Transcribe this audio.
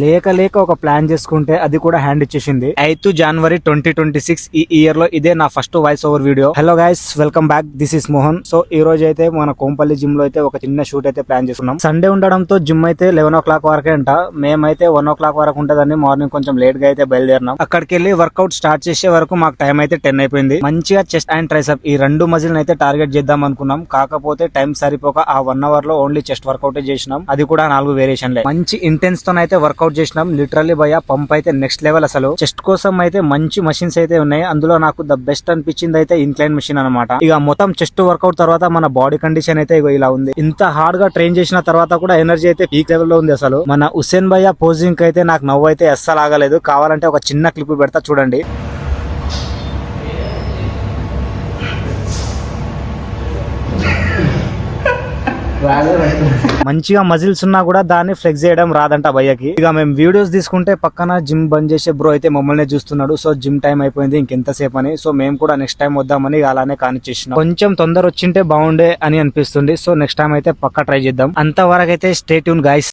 లేక ఒక ప్లాన్ చేసుకుంటే అది కూడా హ్యాండ్ ఇచ్చేసింది. 8 జనవరి 2026 ఈ ఇయర్ లో ఇదే నా first voice over video. Hello guys, welcome back. This is Mohan. So ఈ రోజు అయితే మన కోంపల్లి జిమ్ లో అయితే ఒక చిన్న షూట్ అయితే ప్లాన్ చేసుకున్నాం. సండే ఉండడంతో జిమ్ అయితే 11 o'clock వరకే అంట. మేమైతే 1 o'clock వరకు ఉంటదని మార్నింగ్ కొంచెం లేట్ గా అయితే బయలుదేరినాం. అక్కడికి వెళ్ళి వర్కౌట్ స్టార్ట్ చేసే వరకు మాకు టైం అయితే 10 అయిపోయింది. మంచిగా చెస్ట్ అండ్ ట్రైసెప్ ఈ రెండు మజిల్ అయితే టార్గెట్ చేద్దాం అనుకున్నాం. కాకపోతే టైం సరిపోక ఆ 1 hour లో ఓన్లీ చెస్ట్ వర్కౌట్ చేసినాం. అది కూడా 4 వేరియేషన్లే. మంచి ఇంటెన్స్ తో అయితే వర్కౌట్ చేసినాం. లిటరల్లీ భయ పంప్ అయితే నెక్స్ట్ లెవెల్. అసలు చెస్ట్ కోసం అయితే మంచి మషిన్స్ అయితే ఉన్నాయి. అందులో నాకు ద బెస్ట్ అనిపించింది అయితే ఇంక్లైన్ మెషిన్ అనమాట. ఇక మొత్తం చెస్ట్ వర్కౌట్ తర్వాత మన బాడీ కండిషన్ అయితే ఇలా ఉంది. ఇంత హార్డ్ గా ట్రైన్ చేసిన తర్వాత కూడా ఎనర్జీ అయితే పీక్ లెవెల్ లో ఉంది. అసలు మన హుస్సేన్ భయ్య పోజింగ్ అయితే నాకు నవ్వు అయితే అస్సలు ఆగలేదు. కావాలంటే ఒక చిన్న క్లిప్ పెడతా చూడండి. మంచిగా మజిల్స్ ఉన్నా కూడా దాన్ని ఫ్లెక్స్ చేయడం రాదంట భయ్యకి. ఇక మేము వీడియోస్ తీసుకుంటే పక్కన జిమ్ బంద్ చేసే బ్రో అయితే మమ్మల్ని చూస్తున్నాడు. సో జిమ్ టైం అయిపోయింది, ఇంకెంతసేపు అని. సో మేము కూడా నెక్స్ట్ టైం వద్దామని అలానే కానిచ్చేసినాం. కొంచెం తొందర వచ్చింటే బాగుండే అని అనిపిస్తుంది. సో నెక్స్ట్ టైం అయితే పక్కా ట్రై చేద్దాం. అంతవరకు అయితే స్టే ట్యూన్ గైస్.